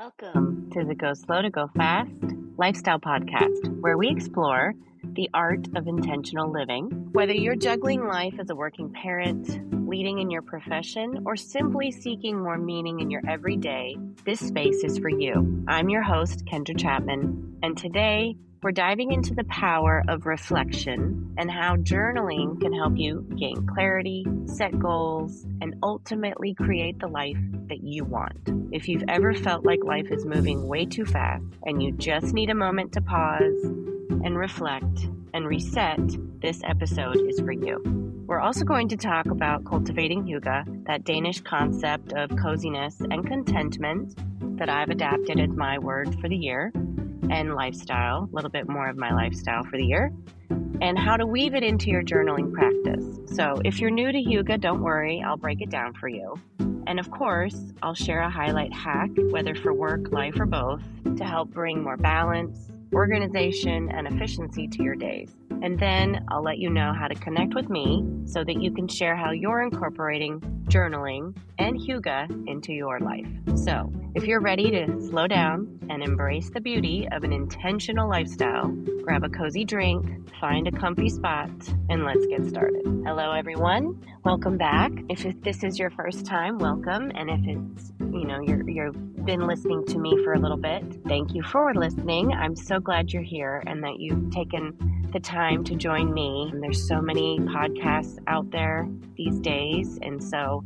Welcome to the Go Slow to Go Fast lifestyle podcast, where we explore the art of intentional living. Whether you're juggling life as a working parent, leading in your profession, or simply seeking more meaning in your everyday, this space is for you. I'm your host, Kendra Chapman, and today we're diving into the power of reflection and how journaling can help you gain clarity, set goals, and ultimately create the life that you want. If you've ever felt like life is moving way too fast and you just need a moment to pause and reflect and reset, this episode is for you. We're also going to talk about cultivating hygge, that Danish concept of coziness and contentment that I've adapted as my word for the year, and lifestyle, a little bit more of my lifestyle for the year, and how to weave it into your journaling practice. So if you're new to hygge, don't worry, I'll break it down for you. And of course, I'll share a highlight hack, whether for work, life, or both, to help bring more balance, organization, and efficiency to your days. And then I'll let you know how to connect with me so that you can share how you're incorporating journaling and hygge into your life. So if you're ready to slow down and embrace the beauty of an intentional lifestyle, grab a cozy drink, find a comfy spot, and let's get started. Hello, everyone. Welcome back. If this is your first time, welcome. And if it's, you've been listening to me for a little bit, thank you for listening. I'm so glad you're here and that you've taken the time to join me. And there's so many podcasts out there these days. And so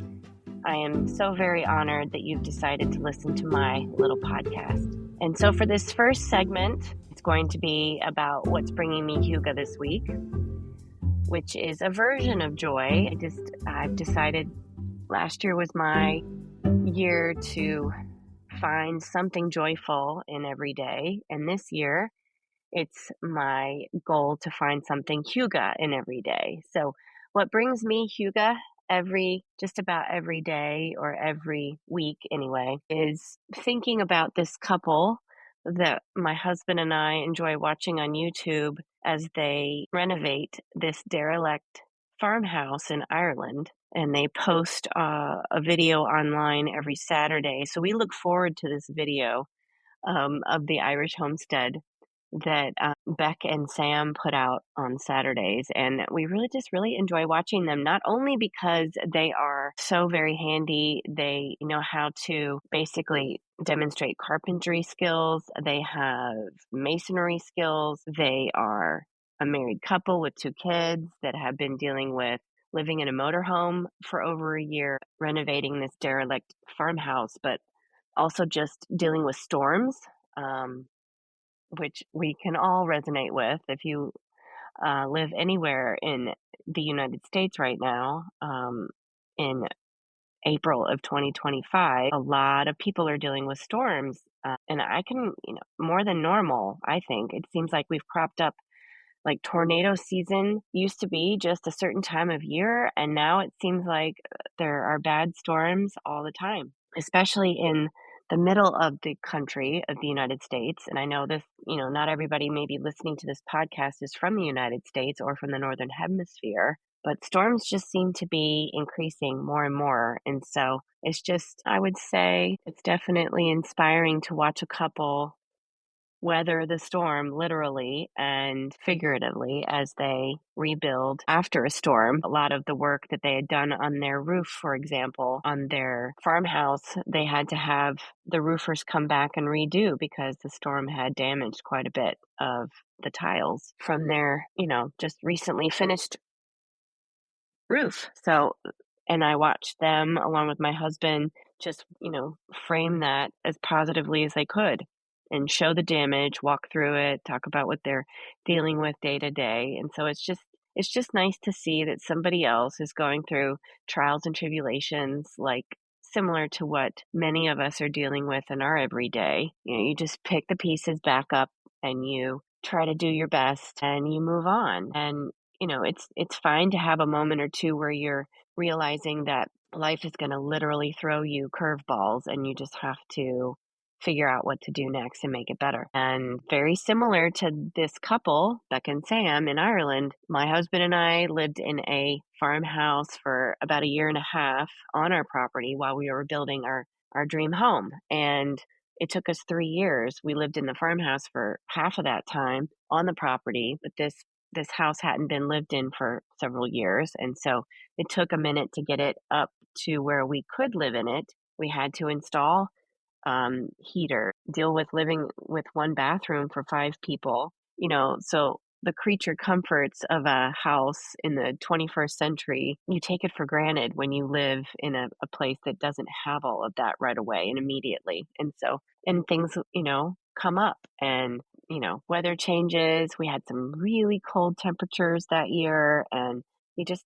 I am so very honored that you've decided to listen to my little podcast. And so for this first segment, it's going to be about what's bringing me hygge this week, which is a version of joy. I've decided last year was my year to find something joyful in every day. And this year, it's my goal to find something hygge in every day. So what brings me hygge just about every day or every week anyway, is thinking about this couple that my husband and I enjoy watching on YouTube as they renovate this derelict farmhouse in Ireland. And they post a video online every Saturday. So we look forward to this video of the Irish homestead that Beck and Sam put out on Saturdays. And we really enjoy watching them, not only because they are so very handy, they know how to basically demonstrate carpentry skills, they have masonry skills, they are a married couple with 2 kids that have been dealing with living in a motorhome for over a year, renovating this derelict farmhouse, but also just dealing with storms, which we can all resonate with if you live anywhere in the United States right now. In April of 2025, a lot of people are dealing with storms, and I can, more than normal, I think. It seems like we've cropped up, like tornado season used to be just a certain time of year, and now it seems like there are bad storms all the time, especially in the middle of the country of the United States. And I know this, not everybody maybe listening to this podcast is from the United States or from the Northern Hemisphere, but storms just seem to be increasing more and more. And so it's just, I would say it's definitely inspiring to watch a couple weather the storm literally and figuratively as they rebuild after a storm. A lot of the work that they had done on their roof, for example, on their farmhouse, they had to have the roofers come back and redo because the storm had damaged quite a bit of the tiles from their, just recently finished roof. So, and I watched them along with my husband just, frame that as positively as they could and show the damage, walk through it, talk about what they're dealing with day to day. And so it's just nice to see that somebody else is going through trials and tribulations like similar to what many of us are dealing with in our everyday. You just pick the pieces back up and you try to do your best and you move on. And it's fine to have a moment or two where you're realizing that life is going to literally throw you curveballs and you just have to figure out what to do next and make it better. And very similar to this couple, Beck and Sam in Ireland, my husband and I lived in a farmhouse for about a year and a half on our property while we were building our dream home. And it took us 3 years. We lived in the farmhouse for half of that time on the property, but this house hadn't been lived in for several years, and so it took a minute to get it up to where we could live in it. We had to install heater, deal with living with one bathroom for 5 people, so the creature comforts of a house in the 21st century, you take it for granted when you live in a place that doesn't have all of that right away and immediately. And things, come up and, weather changes. We had some really cold temperatures that year, and you just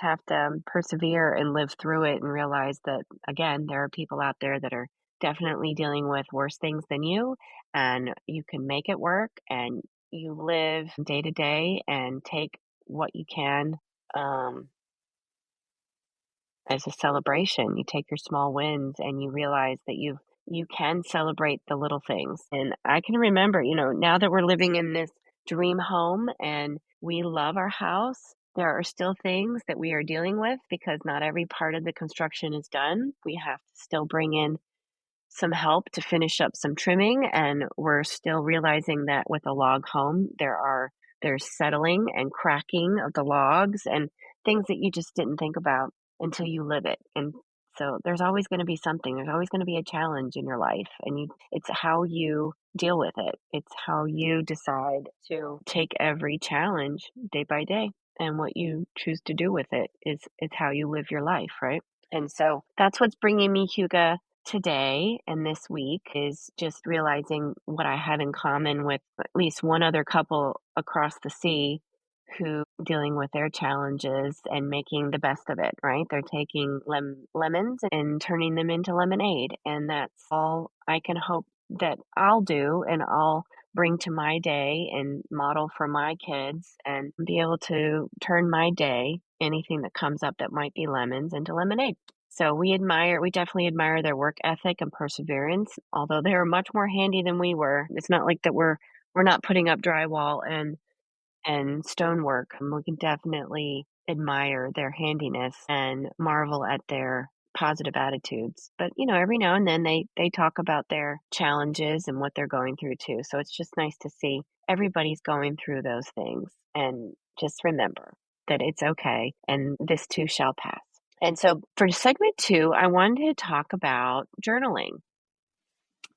have to persevere and live through it and realize that, again, there are people out there that are definitely dealing with worse things than you, and you can make it work, and you live day to day and take what you can um, as a celebration. You take your small wins and you realize that you can celebrate the little things. And I can remember, now that we're living in this dream home and we love our house, there are still things that we are dealing with because not every part of the construction is done. We have to still bring in some help to finish up some trimming, and we're still realizing that with a log home, there's settling and cracking of the logs and things that you just didn't think about until you live it. And so there's always going to be something. There's always going to be a challenge in your life, and it's how you deal with it. It's how you decide to take every challenge day by day, and what you choose to do with it is how you live your life, right? And so that's what's bringing me Huga today and this week is just realizing what I have in common with at least one other couple across the sea who dealing with their challenges and making the best of it, right? They're taking lemons and turning them into lemonade. And that's all I can hope that I'll do and I'll bring to my day and model for my kids and be able to turn my day, anything that comes up that might be lemons, into lemonade. So we definitely admire their work ethic and perseverance, although they are much more handy than we were. It's not like that we're not putting up drywall and stonework. We can definitely admire their handiness and marvel at their positive attitudes. But every now and then they talk about their challenges and what they're going through too. So it's just nice to see everybody's going through those things and just remember that it's okay and this too shall pass. And so for segment 2, I wanted to talk about journaling.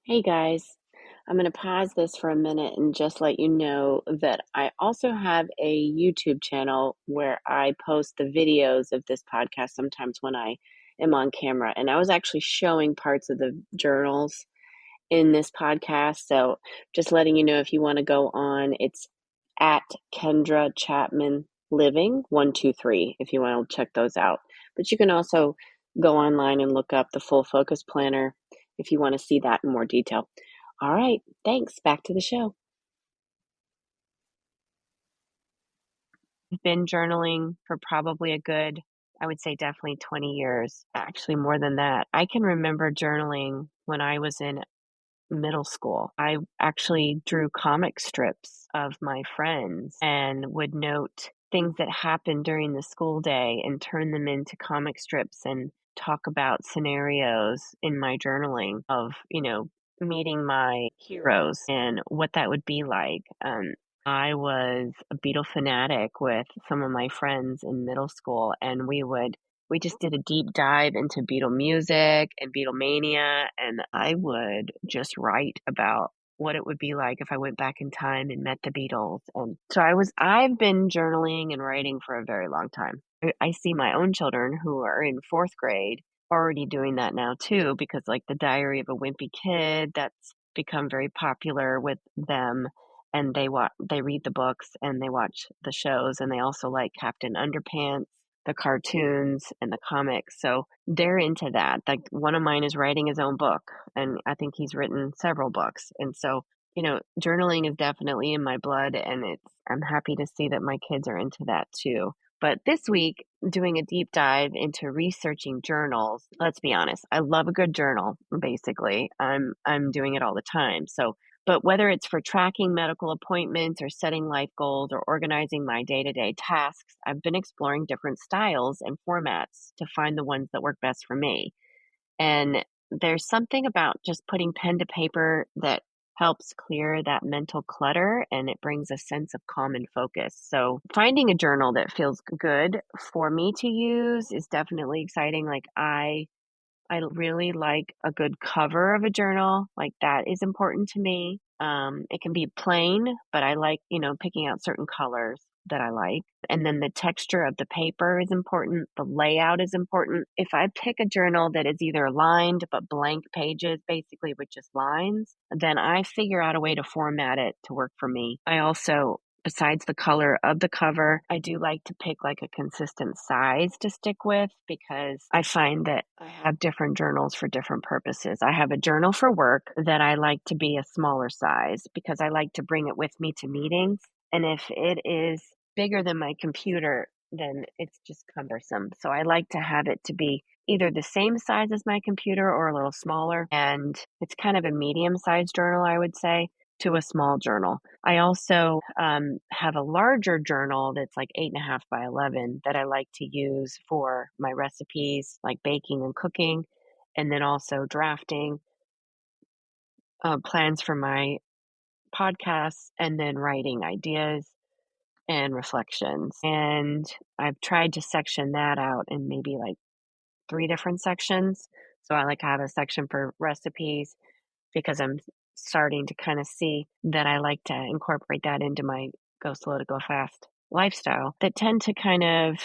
Hey guys, I'm going to pause this for a minute and just let you know that I also have a YouTube channel where I post the videos of this podcast sometimes when I am on camera. And I was actually showing parts of the journals in this podcast. So just letting you know, if you want to go on, it's at Kendra Chapman Living 123 if you want to check those out. But you can also go online and look up the Full Focus Planner if you want to see that in more detail. All right, thanks. Back to the show. I've been journaling for probably a good, I would say definitely 20 years, actually more than that. I can remember journaling when I was in middle school. I actually drew comic strips of my friends and would note things that happened during the school day and turn them into comic strips and talk about scenarios in my journaling of, meeting my heroes and what that would be like. I was a Beatle fanatic with some of my friends in middle school, and we just did a deep dive into Beatle music and Beatlemania, and I would just write about what it would be like if I went back in time and met the Beatles. And so I've been journaling and writing for a very long time. I see my own children who are in 4th grade already doing that now too, because like the Diary of a Wimpy Kid, that's become very popular with them, and they read the books and they watch the shows, and they also like Captain Underpants, the cartoons and the comics. So they're into that. Like one of mine is writing his own book, and I think he's written several books. And so, journaling is definitely in my blood, and I'm happy to see that my kids are into that too. But this week, doing a deep dive into researching journals, let's be honest, I love a good journal, basically. I'm doing it all the time. So but whether it's for tracking medical appointments or setting life goals or organizing my day-to-day tasks, I've been exploring different styles and formats to find the ones that work best for me. And there's something about just putting pen to paper that helps clear that mental clutter and it brings a sense of calm and focus. So finding a journal that feels good for me to use is definitely exciting. Like I really like a good cover of a journal. Like that is important to me. It can be plain, but I like, picking out certain colors that I like. And then the texture of the paper is important. The layout is important. If I pick a journal that is either lined but blank pages, basically with just lines, then I figure out a way to format it to work for me. I also, besides the color of the cover, I do like to pick like a consistent size to stick with because I find that I have different journals for different purposes. I have a journal for work that I like to be a smaller size because I like to bring it with me to meetings. And if it is bigger than my computer, then it's just cumbersome. So I like to have it to be either the same size as my computer or a little smaller. And it's kind of a medium-sized journal, I would say, to a small journal. I also have a larger journal that's like 8.5 by 11 that I like to use for my recipes, like baking and cooking, and then also drafting plans for my podcasts, and then writing ideas and reflections. And I've tried to section that out in maybe like 3 different sections. So I like have a section for recipes because I'm starting to kind of see that I like to incorporate that into my go slow to go fast lifestyle that tend to kind of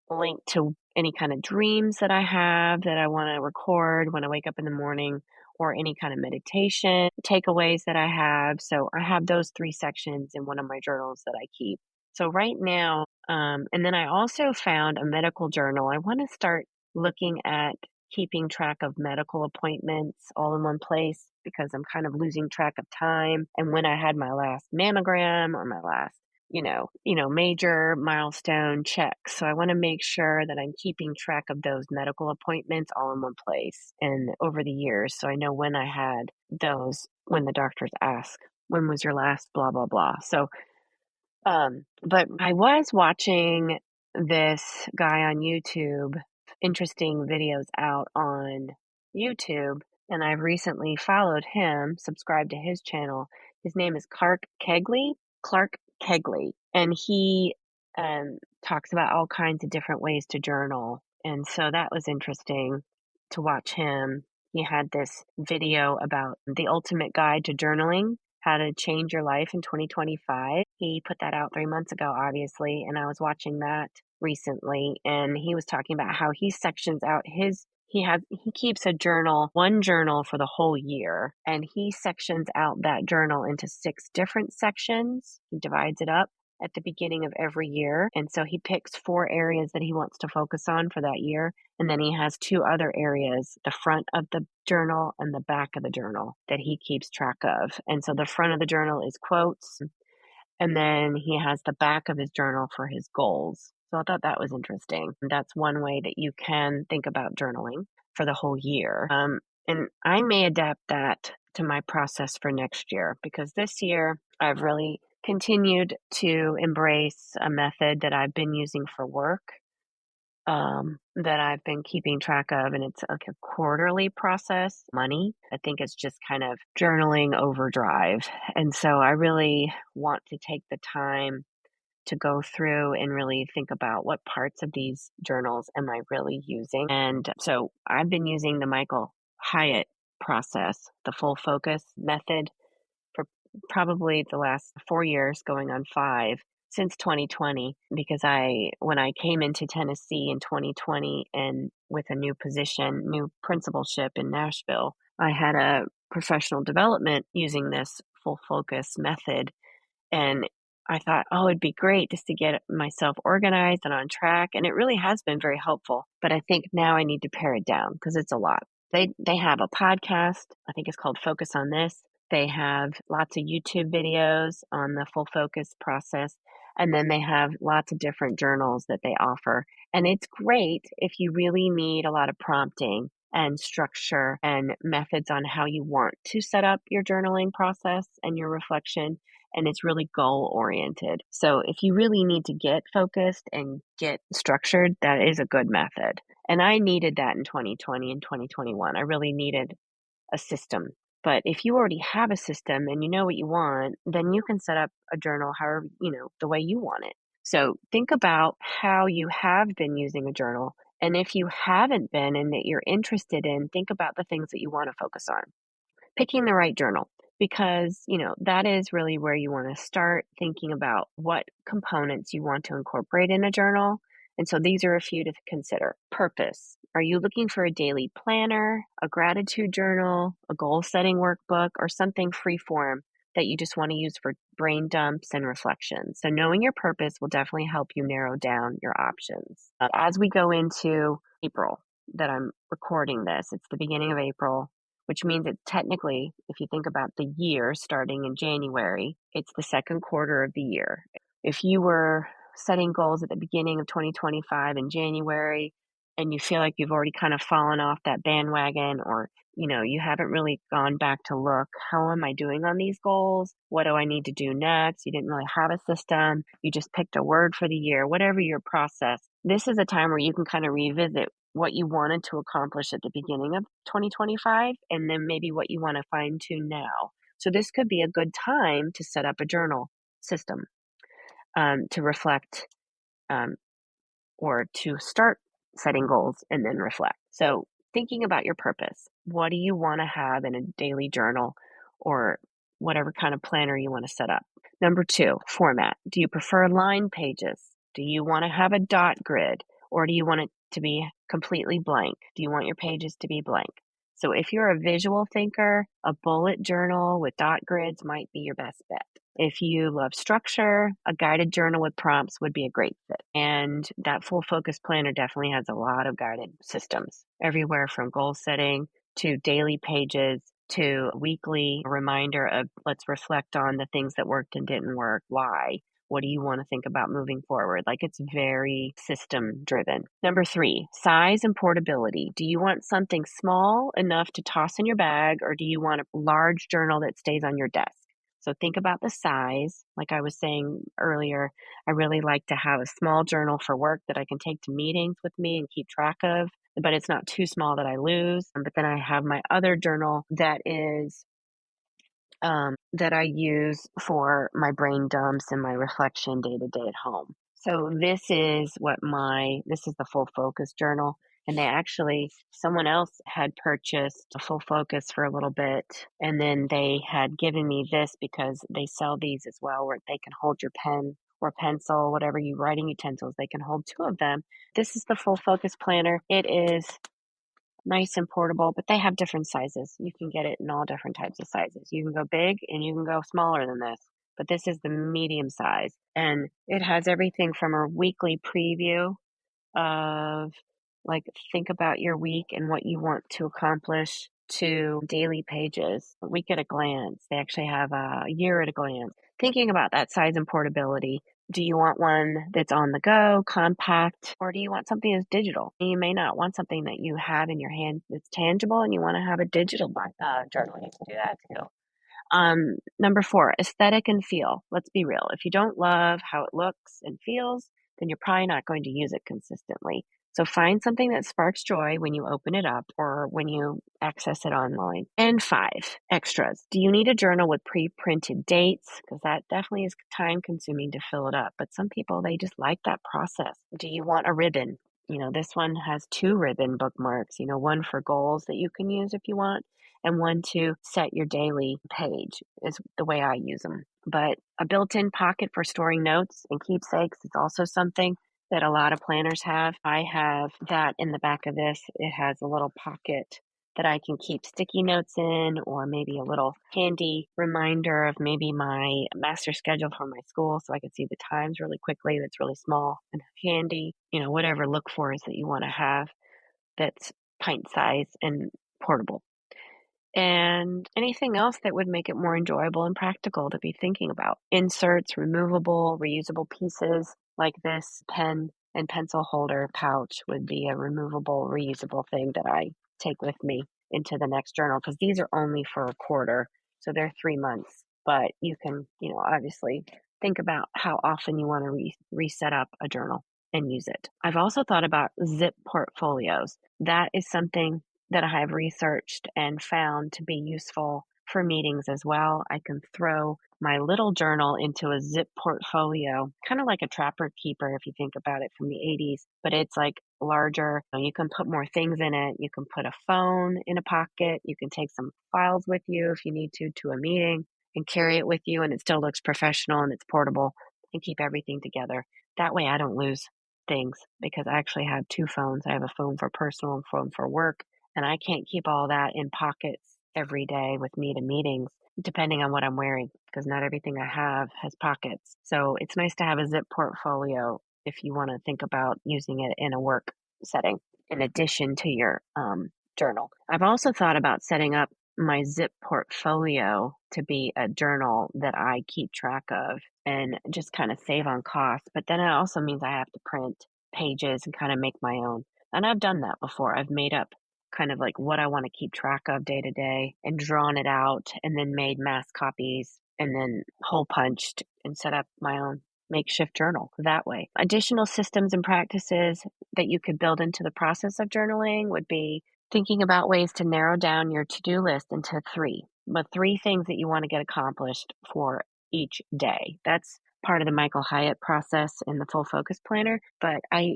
link to any kind of dreams that I have that I want to record when I wake up in the morning or any kind of meditation takeaways that I have. So I have those 3 sections in one of my journals that I keep. So right now, and then I also found a medical journal. I want to start looking at keeping track of medical appointments all in one place because I'm kind of losing track of time and when I had my last mammogram or my last major milestone checks. So I want to make sure that I'm keeping track of those medical appointments all in one place and over the years. So I know when I had those, when the doctors ask, when was your last blah, blah, blah. So, but I was watching this guy on YouTube, interesting videos out on YouTube, and I've recently followed him, subscribed to his channel. His name is Clark Kegley, and he talks about all kinds of different ways to journal. And so that was interesting to watch him. He had this video about the ultimate guide to journaling, how to change your life in 2025. He put that out 3 months ago, obviously, and I was watching that recently, and he was talking about how he sections out he keeps one journal for the whole year, and he sections out that journal into 6 different sections. He divides it up at the beginning of every year. And so he picks 4 areas that he wants to focus on for that year. And then he has 2 other areas, the front of the journal and the back of the journal, that he keeps track of. And so the front of the journal is quotes, and then he has the back of his journal for his goals. So I thought that was interesting. That's one way that you can think about journaling for the whole year. And I may adapt that to my process for next year because this year I've really continued to embrace a method that I've been using for work, that I've been keeping track of, and it's like a quarterly process. Money, I think it's just kind of journaling overdrive. And so I really want to take the time to go through and really think about what parts of these journals am I really using. And so I've been using the Michael Hyatt process, the full focus method, for probably the last 4 years, going on 5, since 2020, because when I came into Tennessee in 2020 and with a new position, new principalship in Nashville, I had a professional development using this full focus method. And I thought, oh, it'd be great just to get myself organized and on track. And it really has been very helpful. But I think now I need to pare it down because it's a lot. They have a podcast. I think it's called Focus on This. They have lots of YouTube videos on the full focus process. And then they have lots of different journals that they offer. And it's great if you really need a lot of prompting and structure and methods on how you want to set up your journaling process and your reflection. And it's really goal oriented. So if you really need to get focused and get structured, that is a good method. And I needed that in 2020 and 2021. I really needed a system. But if you already have a system and you know what you want, then you can set up a journal however, the way you want it. So think about how you have been using a journal. And if you haven't been and that you're interested in, think about the things that you want to focus on. Picking the right journal, because, that is really where you want to start thinking about what components you want to incorporate in a journal. And so these are a few to consider. Purpose. Are you looking for a daily planner, a gratitude journal, a goal setting workbook, or something free form that you just want to use for brain dumps and reflection? So knowing your purpose will definitely help you narrow down your options. As we go into April, that I'm recording this, it's the beginning of April, which means it's technically, if you think about the year starting in January, it's the second quarter of the year. If you were setting goals at the beginning of 2025 in January and you feel like you've already kind of fallen off that bandwagon, or you haven't really gone back to look, how am I doing on these goals? What do I need to do next? You didn't really have a system. You just picked a word for the year, whatever your process. This is a time where you can kind of revisit what you wanted to accomplish at the beginning of 2025 and then maybe what you want to fine tune now. So this could be a good time to set up a journal system, to reflect, or to start setting goals and then reflect. So thinking about your purpose, what do you want to have in a daily journal or whatever kind of planner you want to set up? Number 2, format. Do you prefer line pages? Do you want to have a dot grid, or do you want it to be completely blank? Do you want your pages to be blank? So if you're a visual thinker, a bullet journal with dot grids might be your best bet. If you love structure, a guided journal with prompts would be a great fit. And that full focus planner definitely has a lot of guided systems, everywhere from goal setting to daily pages to weekly reminder of, let's reflect on the things that worked and didn't work. Why? What do you want to think about moving forward? Like, it's very system driven. Number 3, size and portability. Do you want something small enough to toss in your bag, or do you want a large journal that stays on your desk? So think about the size. Like I was saying earlier, I really like to have a small journal for work that I can take to meetings with me and keep track of, but it's not too small that I lose. But then I have my other journal that is that I use for my brain dumps and my reflection day to day at home. So this is the full focus journal. And someone else had purchased a full focus for a little bit. And then they had given me this because they sell these as well, where they can hold your pen or pencil, whatever you writing utensils, they can hold 2 of them. This is the full focus planner. It is nice and portable, but they have different sizes. You can get it in all different types of sizes. You can go big and you can go smaller than this, but this is the medium size. And it has everything from a weekly preview of, like, think about your week and what you want to accomplish, to daily pages, a week at a glance. They actually have a year at a glance. Thinking about that size and portability. Do you want one that's on the go, compact, or do you want something that's digital? You may not want something that you have in your hand that's tangible, and you want to have a digital journal. You can do that too. Number 4, aesthetic and feel. Let's be real. If you don't love how it looks and feels, then you're probably not going to use it consistently. So find something that sparks joy when you open it up or when you access it online. And 5, extras. Do you need a journal with pre-printed dates? Because that definitely is time consuming to fill it up. But some people, they just like that process. Do you want a ribbon? This one has 2 ribbon bookmarks, one for goals that you can use if you want, and one to set your daily page is the way I use them. But a built-in pocket for storing notes and keepsakes is also something that a lot of planners have. I have that in the back of this. It has a little pocket that I can keep sticky notes in, or maybe a little handy reminder of maybe my master schedule for my school, so I can see the times really quickly. That's really small and handy. Whatever look for is that you want to have that's pint size and portable. And anything else that would make it more enjoyable and practical to be thinking about. Inserts, removable, reusable pieces like this pen and pencil holder pouch would be a removable, reusable thing that I take with me into the next journal, because these are only for a quarter, so they're 3 months. But you can, obviously think about how often you want to reset up a journal and use it. I've also thought about zip portfolios. That is something that I have researched and found to be useful for meetings as well. I can throw my little journal into a zip portfolio, kind of like a trapper keeper if you think about it from the 80s, but it's like larger. You can put more things in it. You can put a phone in a pocket. You can take some files with you if you need to a meeting and carry it with you, and it still looks professional and it's portable, and keep everything together. That way I don't lose things, because I actually have two phones. I have a phone for personal and phone for work, and I can't keep all that in pockets every day with me to meetings, depending on what I'm wearing, because not everything I have has pockets. So it's nice to have a zip portfolio if you want to think about using it in a work setting in addition to your journal. I've also thought about setting up my zip portfolio to be a journal that I keep track of and just kind of save on cost. But then it also means I have to print pages and kind of make my own. And I've done that before. I've made up kind of like what I want to keep track of day to day and drawn it out and then made mass copies and then hole punched and set up my own makeshift journal that way. Additional systems and practices that you could build into the process of journaling would be thinking about ways to narrow down your to-do list into three things that you want to get accomplished for each day. That's part of the Michael Hyatt process in the full focus planner. But I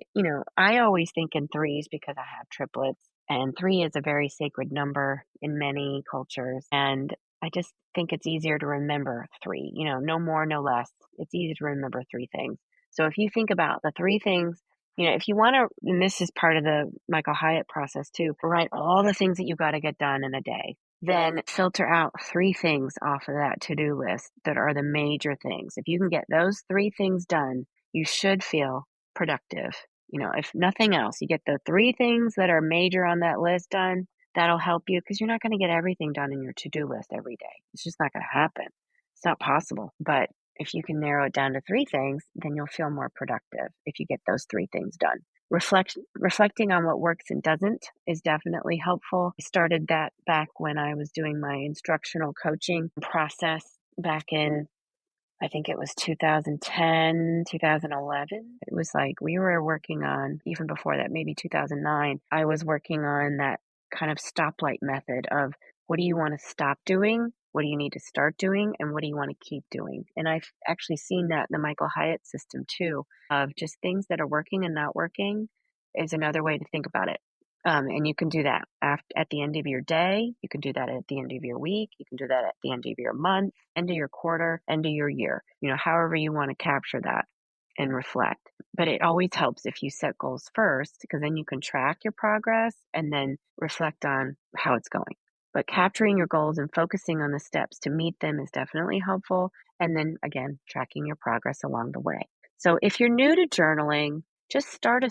always think in threes because I have triplets, and three is a very sacred number in many cultures. And I just think it's easier to remember three, no more, no less. It's easy to remember three things. So if you think about the three things, if you want to, and this is part of the Michael Hyatt process too, write all the things that you got to get done in a day. Then filter out three things off of that to-do list that are the major things. If you can get those three things done, you should feel productive. If nothing else, you get the three things that are major on that list done, that'll help you, because you're not going to get everything done in your to-do list every day. It's just not going to happen. It's not possible. But if you can narrow it down to three things, then you'll feel more productive if you get those three things done. Reflecting on what works and doesn't is definitely helpful. I started that back when I was doing my instructional coaching process back in, I think it was 2010, 2011. It was like we were working on, even before that, maybe 2009, I was working on that kind of stoplight method of what do you want to stop doing? What do you need to start doing? And what do you want to keep doing? And I've actually seen that in the Michael Hyatt system too, of just things that are working and not working is another way to think about it. And you can do that at the end of your day. You can do that at the end of your week. You can do that at the end of your month, end of your quarter, end of your year, however you want to capture that and reflect. But it always helps if you set goals first, because then you can track your progress and then reflect on how it's going. But capturing your goals and focusing on the steps to meet them is definitely helpful. And then again, tracking your progress along the way. So if you're new to journaling, just start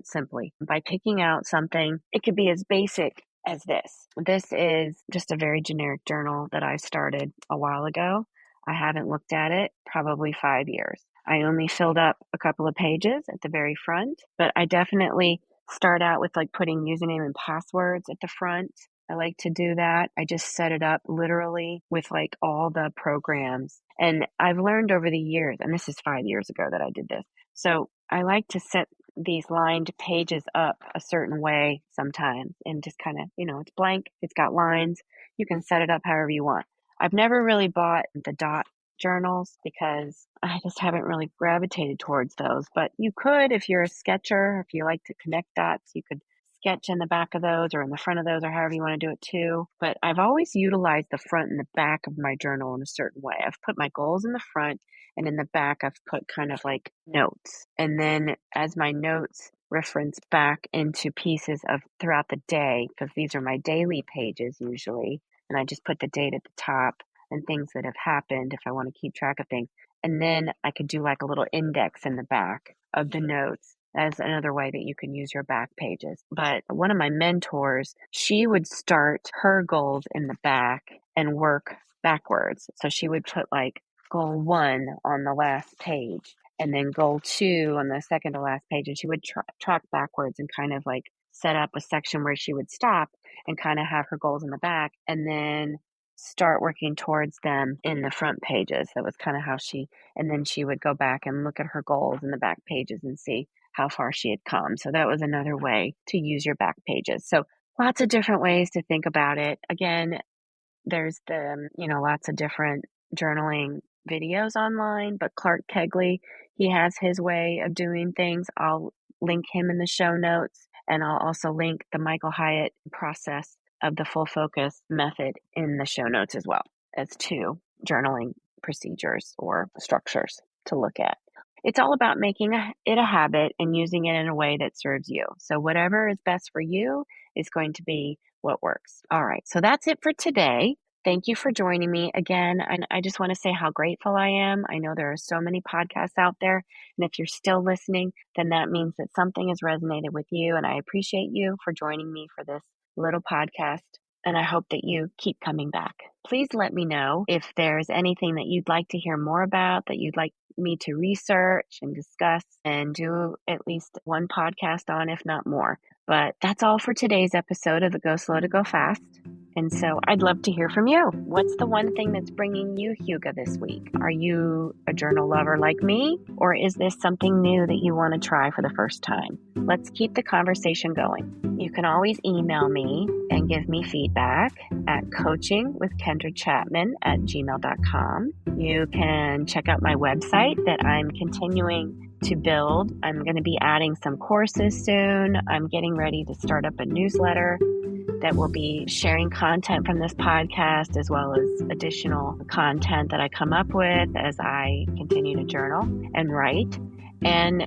simply by picking out something. It could be as basic as this. This is just a very generic journal that I started a while ago. I haven't looked at it probably 5 years. I only filled up a couple of pages at the very front, but I definitely start out with like putting username and passwords at the front. I like to do that. I just set it up literally with like all the programs. And I've learned over the years, and this is 5 years ago that I did this. So I like to set these lined pages up a certain way sometimes and just kind of, it's blank, it's got lines. You can set it up however you want. I've never really bought the dot journals because I just haven't really gravitated towards those. But you could, if you're a sketcher, if you like to connect dots, you could sketch in the back of those or in the front of those or however you want to do it too. But I've always utilized the front and the back of my journal in a certain way. I've put my goals in the front, and in the back I've put kind of like notes. And then as my notes reference back into pieces of throughout the day, because these are my daily pages usually, and I just put the date at the top and things that have happened if I want to keep track of things. And then I could do like a little index in the back of the notes as another way that you can use your back pages. But one of my mentors, she would start her goals in the back and work backwards. So she would put like goal 1 on the last page and then goal 2 on the second to last page. And she would track backwards and kind of like set up a section where she would stop and kind of have her goals in the back and then start working towards them in the front pages. That was kind of how and then she would go back and look at her goals in the back pages and see how far she had come. So that was another way to use your back pages. So lots of different ways to think about it. Again, there's lots of different journaling videos online, but Clark Kegley, he has his way of doing things. I'll link him in the show notes, and I'll also link the Michael Hyatt process of the full focus method in the show notes as well as 2 journaling procedures or structures to look at. It's all about making it a habit and using it in a way that serves you. So whatever is best for you is going to be what works. All right. So that's it for today. Thank you for joining me again. And I just want to say how grateful I am. I know there are so many podcasts out there. And if you're still listening, then that means that something has resonated with you. And I appreciate you for joining me for this little podcast. And I hope that you keep coming back. Please let me know if there's anything that you'd like to hear more about, that you'd like me to research and discuss and do at least one podcast on, if not more. But that's all for today's episode of the Go Slow to Go Fast. And so I'd love to hear from you. What's the one thing that's bringing you hygge this week? Are you a journal lover like me? Or is this something new that you want to try for the first time? Let's keep the conversation going. You can always email me and give me feedback at coachingwithkendrachapman@gmail.com. You can check out my website that I'm continuing to build. I'm going to be adding some courses soon. I'm getting ready to start up a newsletter that will be sharing content from this podcast as well as additional content that I come up with as I continue to journal and write. And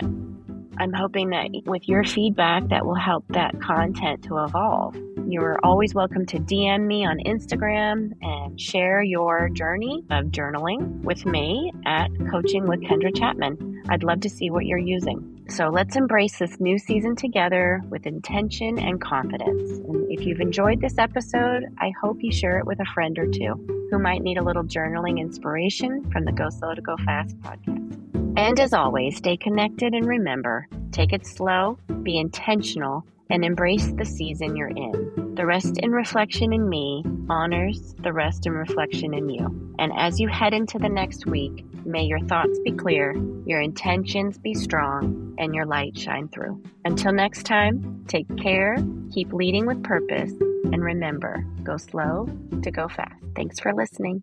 I'm hoping that with your feedback that will help that content to evolve. You're always welcome to DM me on Instagram and share your journey of journaling with me at Coaching with Kendra Chapman. I'd love to see what you're using. So let's embrace this new season together with intention and confidence. And if you've enjoyed this episode, I hope you share it with a friend or 2 who might need a little journaling inspiration from the Go Slow to Go Fast podcast. And as always, stay connected and remember, take it slow, be intentional, and embrace the season you're in. The rest and reflection in me honors the rest and reflection in you. And as you head into the next week, may your thoughts be clear, your intentions be strong, and your light shine through. Until next time, take care, keep leading with purpose, and remember, go slow to go fast. Thanks for listening.